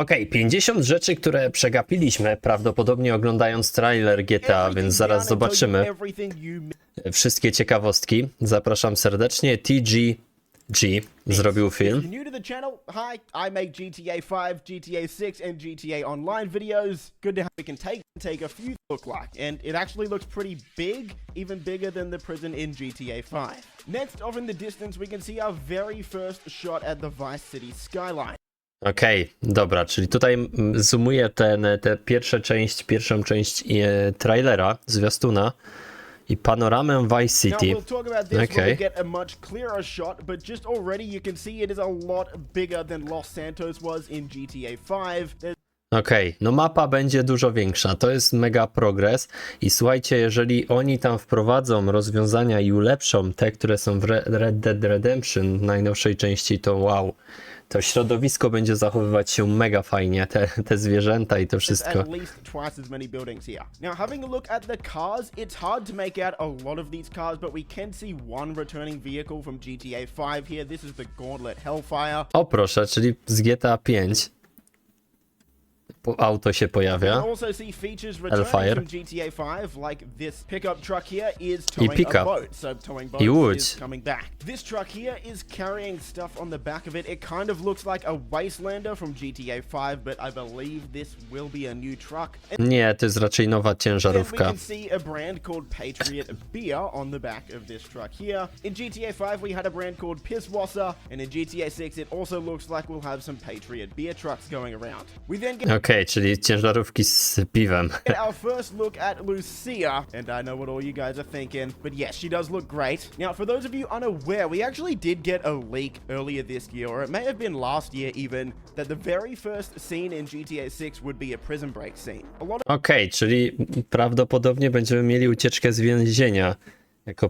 Okej, 50 rzeczy, które przegapiliśmy, prawdopodobnie oglądając trailer GTA, więc zaraz zobaczymy wszystkie ciekawostki. Zapraszam serdecznie. TGG zrobił film. If you're new to the channel, hi, I make GTA V, GTA VI, and GTA Online videos. Good to have we can take a few look like, and it actually looks pretty big, even bigger than the prison in GTA V. Next, off in the distance, we can see our very first shot at the Vice City skyline. Okej, dobra, czyli tutaj zoomuję tę pierwszą część trailera, zwiastuna i panoramę Vice City. Now we'll talk about this when we get a much clearer shot, but just already you can see it is a lot bigger than Los Santos was in GTA V. Okej, no mapa będzie dużo większa, to jest mega progres i słuchajcie, jeżeli oni tam wprowadzą rozwiązania i ulepszą te, które są w Red Dead Redemption najnowszej części, to wow, to środowisko będzie zachowywać się mega fajnie, te zwierzęta i to wszystko. At least twice as many buildings here. Now having a look at the cars, it's hard to make out a lot of these cars, but we can see one returning vehicle from GTA V here. This is the Gauntlet Hellfire. O proszę, czyli z GTA V auto się pojawia. Also see features returning from GTA V, like this pickup truck here is towing a boat, so towing boats is coming back. This truck here is carrying stuff on the back of it. It kind of looks like a Wastelander from GTA V, but I believe this will be a new truck. Nie, to jest raczej nowa ciężarówka. We can see a brand called Patriot Beer on the back of this truck here. In GTA V we had a brand called Pisswasser, and in GTA VI it also looks like we'll have some Patriot Beer trucks going around. We then get Okej, czyli ciężarówki z piwem. our first look at Lucia, and I know what all you guys are thinking, but yes, she does look great. Now, for those of you unaware, we actually did get a leak earlier this year, or it may have been last year even, that the very first scene in GTA VI would be a prison break scene. Okej, czyli prawdopodobnie będziemy mieli ucieczkę z więzienia jako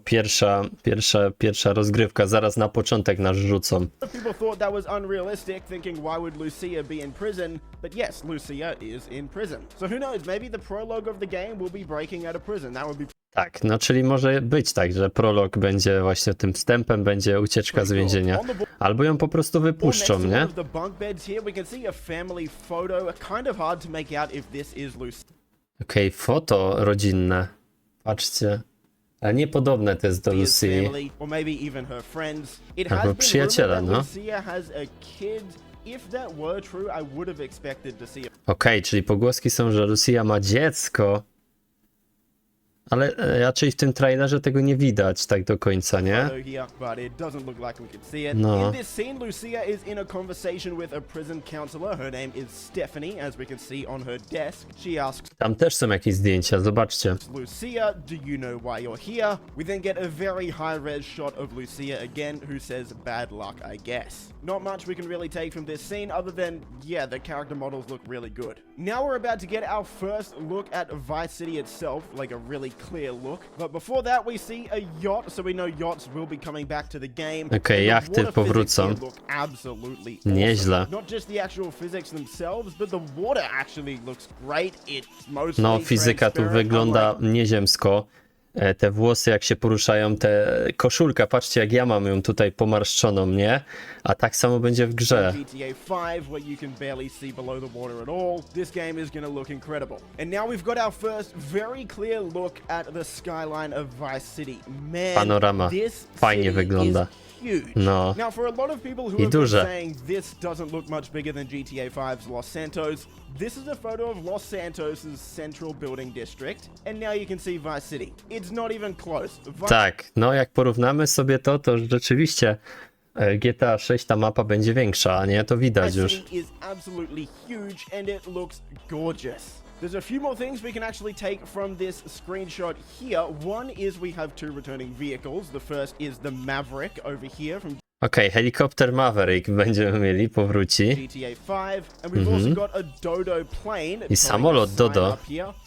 pierwsza rozgrywka, zaraz na początek nas rzucą. People thought that was unrealistic, thinking why would Lucia be in prison? But yes, Lucia is in prison. So who knows, maybe the prologue of the game will be breaking out of prison. That would be Tak, no czyli może być tak, że prolog będzie właśnie tym wstępem, będzie ucieczka z więzienia. Albo ją po prostu wypuszczą, nie? Okej, foto rodzinne. Patrzcie. Ale niepodobne to jest do Lucy. Albo przyjaciela, no. Okej, czyli pogłoski są, że Lucia ma dziecko. Ale raczej w tym trailerze tego nie widać tak do końca, nie? No. In this scene, Lucia is in a conversation with a prison counselor. Her name is Stephanie, as we can see on her desk. She asks Tam też są jakieś zdjęcia, zobaczcie. Lucia, do you know why you're here? We then get a very high-res shot of Lucia again, who says bad luck, I guess. Not much we can really take from this scene other than, yeah, the character models look really good. Now we're about to get our first look at Vice City itself, like a really clear look. But before that, we see a yacht, so we know yachts will be coming back to the game. Okej, jachty powrócą. Nieźle. Not just the actual physics themselves, but the water actually looks great. It's mostly No, fizyka tu transparent, wygląda nieziemsko. Te włosy jak się poruszają, te koszulka, patrzcie jak ja mam ją tutaj pomarszczoną, nie? A tak samo będzie w grze. GTA V, where you can barely see below the water at all. This game is going to look incredible. And now we've got our first very clear look at the skyline of Vice City. Man, Panorama this fajnie city wygląda. is huge. No. Now, for a lot of people who I have been duże. saying this doesn't look much bigger than GTA V's Los Santos, this is a photo of Los Santos's central building district, and now you can see Vice City. It's not even close. Tak, no jak porównamy sobie to rzeczywiście GTA 6 ta mapa będzie większa, nie? To widać już. Vice City is absolutely huge and it looks gorgeous. There's a few more things we can actually take from this screenshot here. One is we have two returning vehicles. The first is the Maverick over here from Okej, helikopter Maverick będziemy mieli, powróci. GTA V, and we've also got a Dodo plane. I samolot Dodo.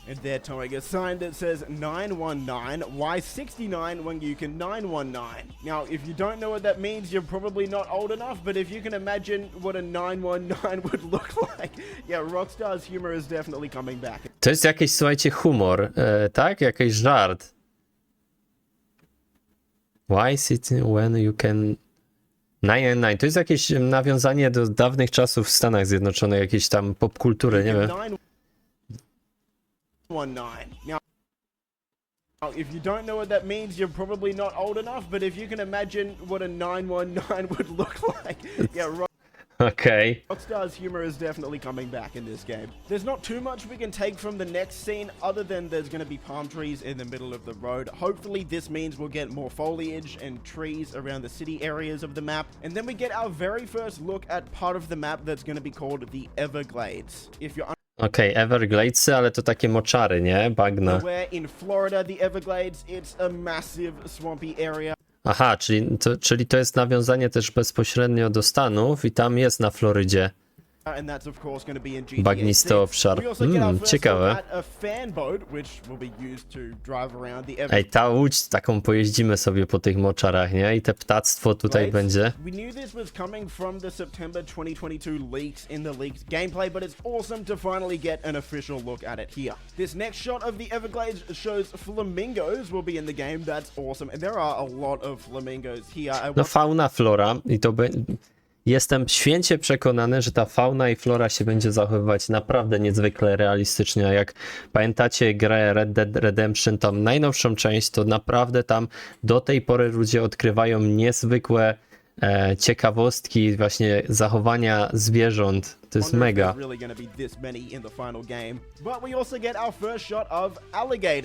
And they're towing a sign that says 919. Why 69 when you can 919? Now, if you don't know what that means, you're probably not old enough, but if you can imagine what a 919 would look like, yeah, Rockstar's humor is definitely coming back. To jest jakiś, słuchajcie, humor, tak? Jakiś żart. Why city when you can Nine. To jest jakieś nawiązanie do dawnych czasów w Stanach Zjednoczonych, jakiejś tam popkultury, nie wiem. 919. Now, if you don't know what that means, you're probably not old enough, but if you can imagine what a 919 would look like, yeah, right. Okej. Rockstar's humor is definitely coming back in this game. There's not too much we can take from the next scene other than there's going to be palm trees in the middle of the road. Hopefully this means we'll get more foliage and trees around the city areas of the map. And then we get our very first look at part of the map that's going to be called the Everglades. If you're Okej, Evergladesy, ale to takie moczary, nie? Bagna. unaware, in Florida, the Everglades, it's a massive swampy area. Aha, czyli to jest nawiązanie też bezpośrednio do Stanów i tam jest na Florydzie And that's of course going to be in GTA bagnisty 6. obszar. We also get our first Ciekawe. look at a fan boat, which will be used to drive around the Ej, ta łódź, taką pojeździmy sobie po tych moczarach, nie? I te ptactwo tutaj będzie. We knew this was coming from the September 2022 leaks in the leaked gameplay, but it's awesome to finally get an official look at it here. This next shot of the Everglades shows flamingos will be in the game. That's awesome. And there are a lot of flamingos here. No fauna, flora i to jestem święcie przekonany, że ta fauna i flora się będzie zachowywać naprawdę niezwykle realistycznie. Jak pamiętacie grę Red Dead Redemption, tam najnowszą część, to naprawdę tam do tej pory ludzie odkrywają niezwykłe ciekawostki właśnie zachowania zwierząt. To jest mega.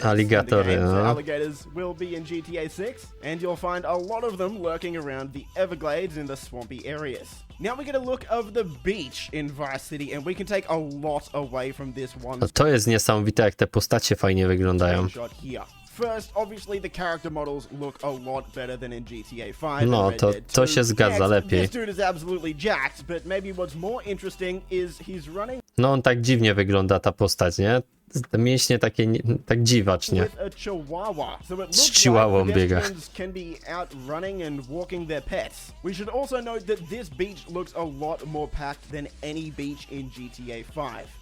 Aligatory, no. Alligators will be in GTA 6, and you'll find a lot of them lurking around the Everglades in the swampy areas. Now we get a look of the beach in Vice City, and we can take a lot away from this one. No to jest niesamowite, jak te postacie fajnie wyglądają. Shot here. First, obviously the character models look a lot better than in GTA V. No, to się zgadza lepiej. This dude is absolutely jacked, but maybe what's more interesting is he's running No on tak dziwnie wygląda, ta postać, nie? Te mięśnie takie, tak dziwacznie. with a chihuahua. So it looks Z chihuahą like biega. pedestrians can be out running and walking their pets. We should also note that this beach looks a lot more packed than any beach in GTA V.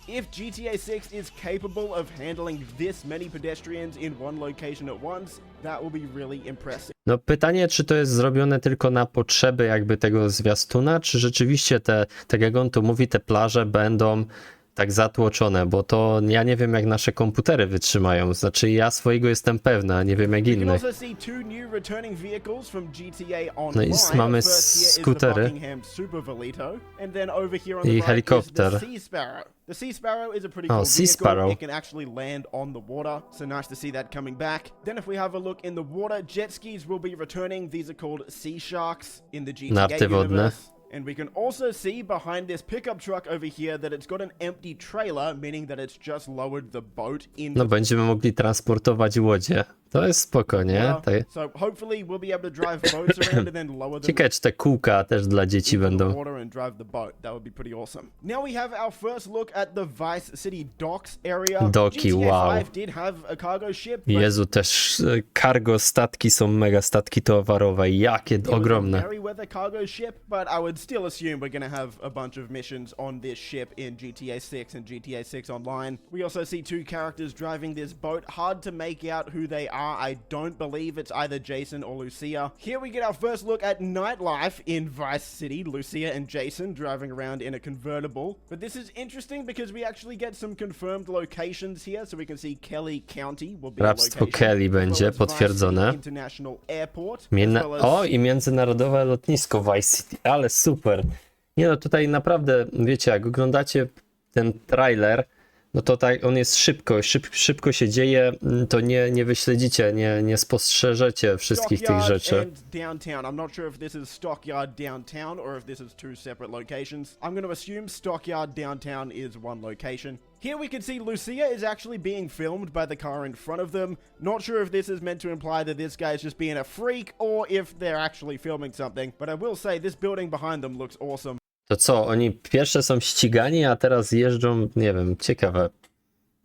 If GTA 6 is capable of handling this many pedestrians in one location at once, that will be really impressive. No pytanie, czy to jest zrobione tylko na potrzeby jakby tego zwiastuna, czy rzeczywiście te, tak jak on tu mówi, te plaże będą tak zatłoczone, bo to ja nie wiem, jak nasze komputery wytrzymają. Znaczy ja swojego jestem pewna, nie wiem jak We can innych. also see two new returning vehicles from GTA No Online. i mamy First here is the skutery Buckingham Super Velito, and then over here on the i right helikopter. is the Sea Sparrow. The Sea Sparrow is a pretty Oh, cool Sea vehicle. Sparrow. It can actually land on the water, so nice to see that coming back. Then if we have a look in the water, jet skis will be returning. These are called Sea Sharks in the GTA Narty wodne. universe. And we can also see behind this pickup truck over here that it's got an empty trailer, meaning that it's just lowered the boat into No będziemy mogli transportować łodzie. To jest spoko, nie? water. So hopefully we'll be able to drive boats around and then lower them Ciekawe, czy te kółka też dla dzieci into the będą. water and drive the boat. That would be pretty awesome. Now we have our first look at the Vice City docks area. Doki, GTA wow. 5 did have a cargo ship, but Jezu, też cargo statki są mega, statki towarowe. Jakie it was a ogromne. Merryweather cargo ship, but I would still assume we're gonna have a bunch of missions on this ship in GTA 6 and GTA 6 Online. We also see two characters driving this boat. Hard to make out who they are. I don't believe it's either Jason or Lucia. Here we get our first look at nightlife in Vice City. Lucia and Jason driving around in a convertible. But this is interesting because we actually get some confirmed locations here. So we can see Kelly County will be a Hrabstwo location, Kelly as well będzie as Vice City potwierdzone. International Airport, as Między... well as O, i międzynarodowe lotnisko Vice City, ale super. Nie no, tutaj naprawdę, wiecie, jak oglądacie ten trailer, no to tak, on jest szybko się dzieje, to nie wyśledzicie, nie spostrzeżecie wszystkich tych Stockyard rzeczy. and downtown. I'm not sure if this is Stockyard downtown or if this is two separate locations. I'm going to assume Stockyard downtown is one location. Here we can see Lucia is actually being filmed by the car in front of them. Not sure if this is meant to imply that this guy is just being a freak or if they're actually filming something, but I will say this building behind them looks awesome. To co, oni pierwsze są ścigani, a teraz jeżdżą, nie wiem, ciekawe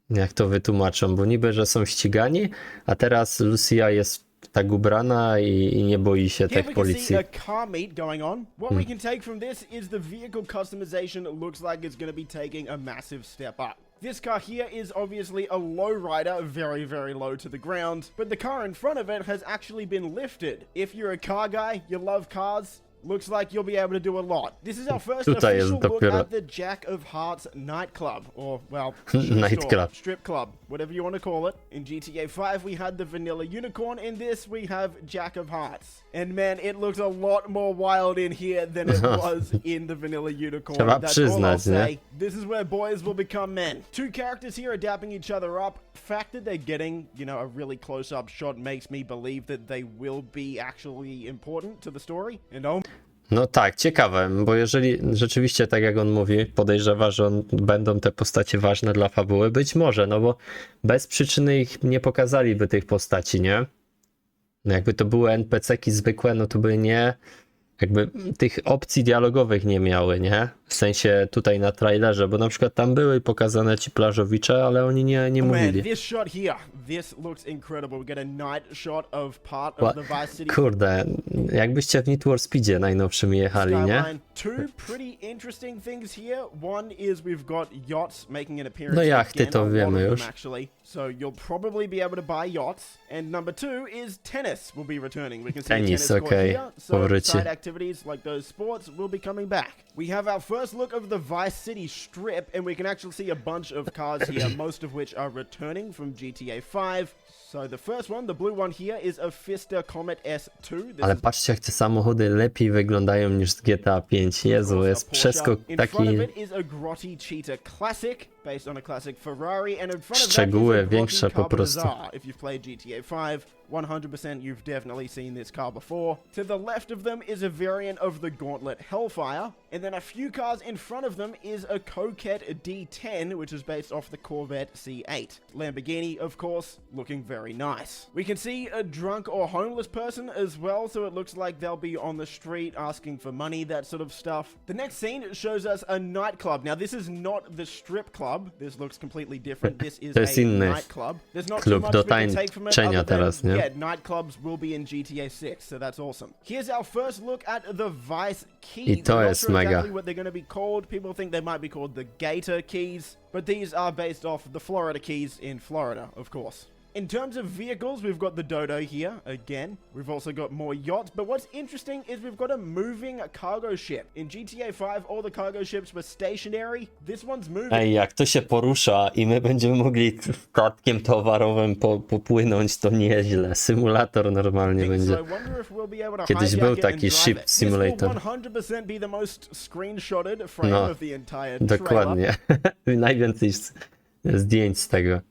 jak to wytłumaczą, bo niby, że są ścigani, a teraz Lucia jest tak ubrana i nie boi się Here we tych can see policji. a car meet going on. What we can take from this is the vehicle customization looks like it's going to be taking a massive step up. This car here is obviously a lowrider, very, very low to the ground, but the car in front of it has actually been lifted. If you're a car guy, you love cars, looks like you'll be able to do a lot. This is our first Tutaj jest official look dopiero at the Jack of Hearts nightclub, or, well, Nightclub. strip club, whatever you want to call it. In GTA V, we had the vanilla unicorn. In this, we have Jack of Hearts. And man, it looks a lot more wild in here than it was in the vanilla unicorn. Trzeba That's all I'll przyznać, nie? say. This is where boys will become men. Two characters here are dapping each other up. Fact that they're getting, you know, a really close-up shot makes me believe that they will be actually important to the story. And oh, No tak, ciekawe, bo jeżeli rzeczywiście, tak jak on mówi, podejrzewa, że będą te postacie ważne dla fabuły, być może, no bo bez przyczyny ich nie pokazaliby tych postaci, nie? No jakby to były NPC-ki zwykłe, no to by nie, jakby tych opcji dialogowych nie miały, nie? W sensie tutaj na trailerze, bo na przykład tam były pokazane ci plażowicze, ale oni nie man, mówili. this shot here, this looks incredible. We get a night shot of part of the Vice City Kurde, jakbyście w Need for Speedzie najnowszym jechali, nie? skyline. Two pretty interesting things here. One is we've got yachts making an appearance. No jachty again, to a lot wiemy of them już. actually. So you'll probably be able to buy yachts. And number two is tennis will be returning. We can see a Tenis, tennis court okej, here. So powróci. side activities like those sports will be coming back. We have our first look of the Vice City Strip, and we can actually see a bunch of cars here, most of which are returning from GTA V. So the first one, the blue one here, is a Fister Comet S2. This Ale is patrzcie, jak te samochody lepiej wyglądają niż z GTA V. Jezu, jest przeskok In front taki... of it is a grotty cheetah classic based on a classic Ferrari, and in front of that is Szczegóły a grotty większe po prostu. Carbonazar. If you've played GTA 5, 100% you've definitely seen this car before. To the left of them is a variant of the Gauntlet Hellfire, and then a few cars in front of them is a Coquette D10, which is based off the Corvette C8. Lamborghini, of course, looking very nice. We can see a drunk or homeless person as well, so it looks like they'll be on the street asking for money, that sort of stuff. The next scene shows us a nightclub. Now, this is not the strip club. This looks completely different. This is To jest a inny nightclub. There's not too klub much do we can take from it tańczenia other than, teraz, nie? yeah, nightclubs will be in GTA 6, so that's awesome. Here's our first look at the Vice Keys. I to We're not jest sure mega. exactly what they're going to be called. People think they might be called the Gator Keys, but these are based off the Florida Keys in Florida, of course. In terms of vehicles, we've got the Dodo here, again. We've also got more yachts, but what's interesting is we've got a moving cargo ship. In GTA 5, all the cargo ships were stationary. This one's moving. Ej, jak to się porusza i my będziemy mogli statkiem towarowym popłynąć, to nieźle. Symulator normalnie So będzie. I wonder if we'll be able to Kiedyś hijack był it taki and drive ship it. simulator. This will 100% be the most screenshotted frame No, of the entire trailer. dokładnie. Najwięcej zdjęć z tego.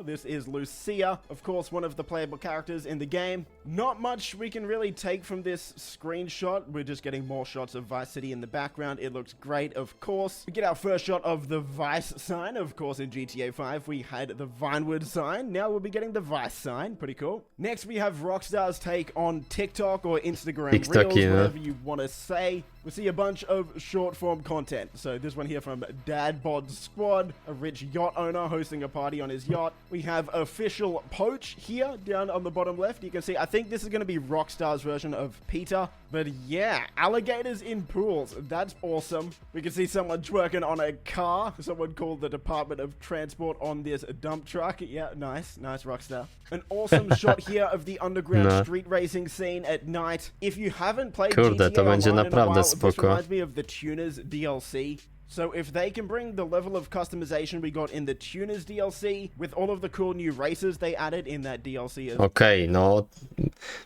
This is Lucia, of course, one of the playable characters in the game. Not much we can really take from this screenshot. We're just getting more shots of Vice City in the background. It looks great, of course. We get our first shot of the Vice sign. Of course, in GTA 5, we had the Vinewood sign. Now we'll be getting the Vice sign. Pretty cool. Next, we have Rockstar's take on TikTok or Instagram TikTok, Reels, yeah. whatever you want to say. We see a bunch of short-form content. So this one here from Dad Bod Squad, a rich yacht owner hosting a party on his yacht. We have official Poach here down on the bottom left. You can see, I think this is going to be Rockstar's version of Peter. But yeah, alligators in pools. That's awesome. We can see someone twerking on a car. Someone called the Department of Transport on this dump truck. Yeah, nice. Nice, Rockstar. An awesome shot here of the underground No. street racing scene at night. If you haven't played Kurde, GTA to będzie Online in a naprawdę while, this spoko. reminds me of the Tuners DLC. So if they can bring the level of customization we got in the Tuners DLC with all of the cool new races they added in that DLC as Okej, no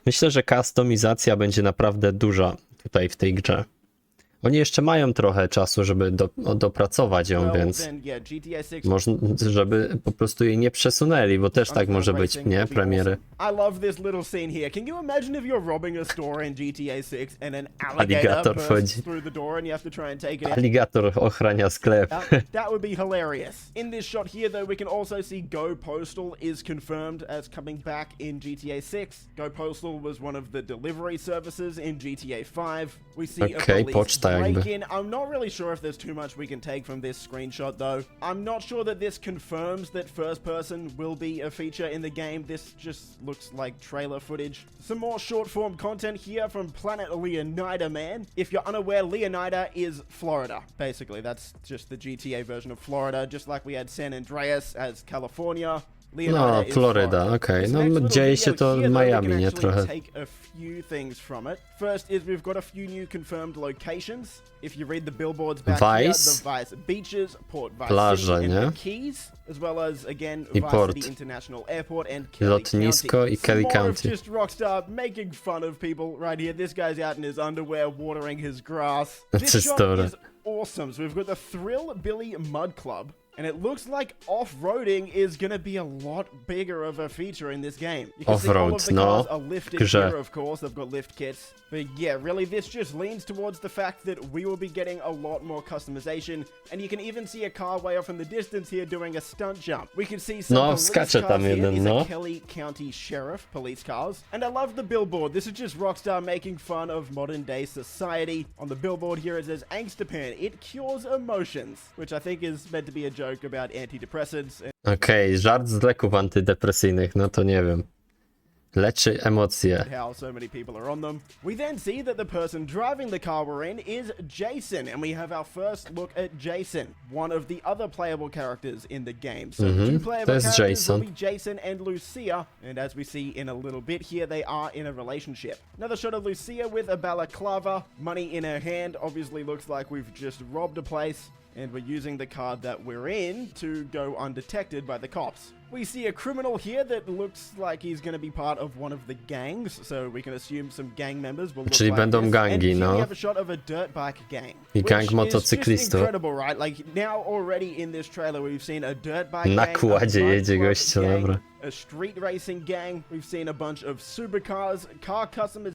myślę, że kustomizacja będzie naprawdę duża tutaj w tej grze. Oni jeszcze mają trochę czasu, żeby dopracować ją, well, więc then, yeah, GTA 6 można, żeby po prostu jej nie przesunęli, bo też tak może być, nie? Premiery. I love this little scene here. Can you imagine if you're robbing a store in GTA 6 and an alligator Alligator bursts wchodzi. through the door and you have to try and take it out? Aligator ochrania sklep. That would be hilarious. In this shot here, though, we can also see Go Postal is confirmed as coming back in GTA 6. Go Postal was one of the delivery services in GTA 5. We see a Okej, police poczta jakby. break-in. I'm not really sure if there's too much we can take from this screenshot, though. I'm not sure that this confirms that first person will be a feature in the game. This just looks like trailer footage. Some more short-form content here from Planet Leonida, man. If you're unaware, Leonida is Florida, basically. That's just the GTA version of Florida, just like we had San Andreas as California. No, Floryda, okej. No, dzieje się to w Miami, nie trochę. Few things from it. First is we've got a few new confirmed locations. If you read the billboards back here, the Vice Beaches, Port Vice Plaże, City nie? and the Keys, as well as again I Vice port. City International Airport and Kelly Lotnisko County. i Kelly Some more of County. just Rockstar making fun of people right here. This guy's out in his underwear watering his grass. That's This a shot story. is awesome. So we've got the Thrill Billy Mud Club. And it looks like off-roading is gonna be a lot bigger of a feature in this game. You can see all of the cars are lifted here, of course. They've got lift kits. But yeah, really, this just leans towards the fact that we will be getting a lot more customization. And you can even see a car way off in the distance here doing a stunt jump. We can see some police skacze cars tam here. jeden, These are no. Kelly County Sheriff police cars. And I love the billboard. This is just Rockstar making fun of modern-day society. On the billboard here it says, Angstapan, it cures emotions. Which I think is meant to be a joke about antidepressants. Okej, żart z leków antydepresyjnych, no to nie wiem. Leczy emocje. How so many people are on them. We then see that the person driving the car we're in is Jason, and we have our first look at Jason, one of the other playable characters in the game. So two playable characters Jason. will be Jason and Lucia, and as we see in a little bit here, they are in a relationship. Another shot of Lucia with a balaclava, money in her hand, obviously looks like we've just robbed a place. And we're using the card that we're in to go undetected by the cops. We see a criminal here that looks like he's going to be part of one of the gangs, so we can assume some gang members will look Czyli like będą this. gangi, And here no. we have a shot of a dirt bike gang. I gang which is motocyklistów. just incredible, right? Like now already in this trailer we've seen a dirt bike Na gang, kładzie a bike jedzie club gościu, gang, dobra. a street racing gang. We've seen a bunch of supercars, car customers,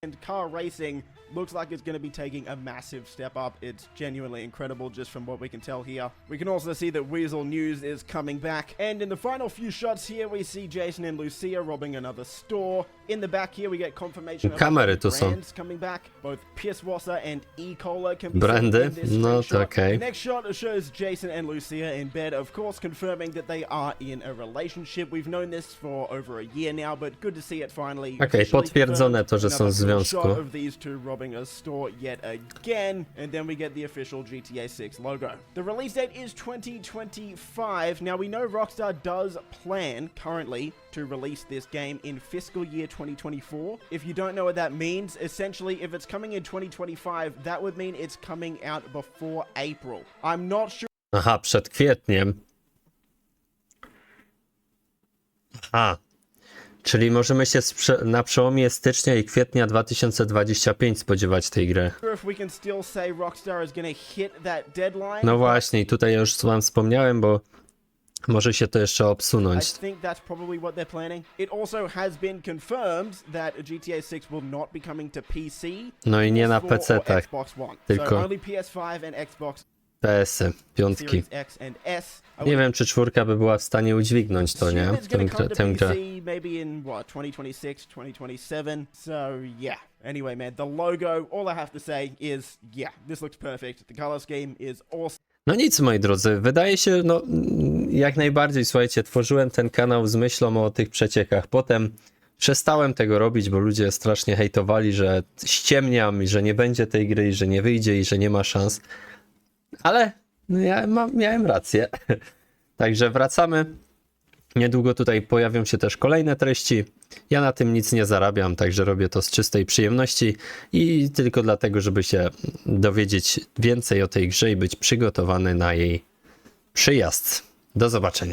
and car racing looks like it's going to be taking a massive step up. It's genuinely incredible just from what we can tell here. We can also see that Weasel News is coming back. And in the final few shots here, we see Jason and Lucia robbing another store. In the back here, we get confirmation of Kamery tu są. brands coming back. Both Pierswasser and E-Cola can be Brandy? seen in this No screenshot. to okej. The next shot shows Jason and Lucia in bed, of course, confirming that they are in a relationship. We've known this for over a year now, but good to see it finally. Okej, potwierdzone to, że są w Another cool związku. shot of these two robbing a store yet again, and then we get the official GTA VI logo. The release date is 2025. Now we know Rockstar does plan currently to release this game in fiscal year 2024. If you don't know what that means, essentially if it's coming in 2025, that would mean it's coming out before April. I'm not sure. Aha, przed kwietniem. Aha. Czyli możemy się na przełomie stycznia i kwietnia 2025 spodziewać tej gry. If we can still say Rockstar is going to hit that deadline. No właśnie, i tutaj już wam wspomniałem, bo może się to jeszcze obsunąć. I think that's probably what they're planning. It also has been confirmed that GTA 6 will not be coming to PC. No i nie na PS4 or PC-tach, Xbox One. tylko So only PS5 and Xbox PS-y, piątki. Series X and S. Nie wiem, czy czwórka by była w stanie udźwignąć to, nie? It's going to come to Tę grę. PC maybe in what 2026, 2027. So yeah. Anyway, man, the logo. All I have to say is yeah, this looks perfect. The color scheme is awesome. No nic, moi drodzy, wydaje się, no jak najbardziej, słuchajcie, tworzyłem ten kanał z myślą o tych przeciekach. Potem przestałem tego robić, bo ludzie strasznie hejtowali, że ściemniam i że nie będzie tej gry, i że nie wyjdzie i że nie ma szans. Ale no ja miałem rację. Także wracamy. Niedługo tutaj pojawią się też kolejne treści. Ja na tym nic nie zarabiam, także robię to z czystej przyjemności i tylko dlatego, żeby się dowiedzieć więcej o tej grze i być przygotowany na jej przyjazd. Do zobaczenia.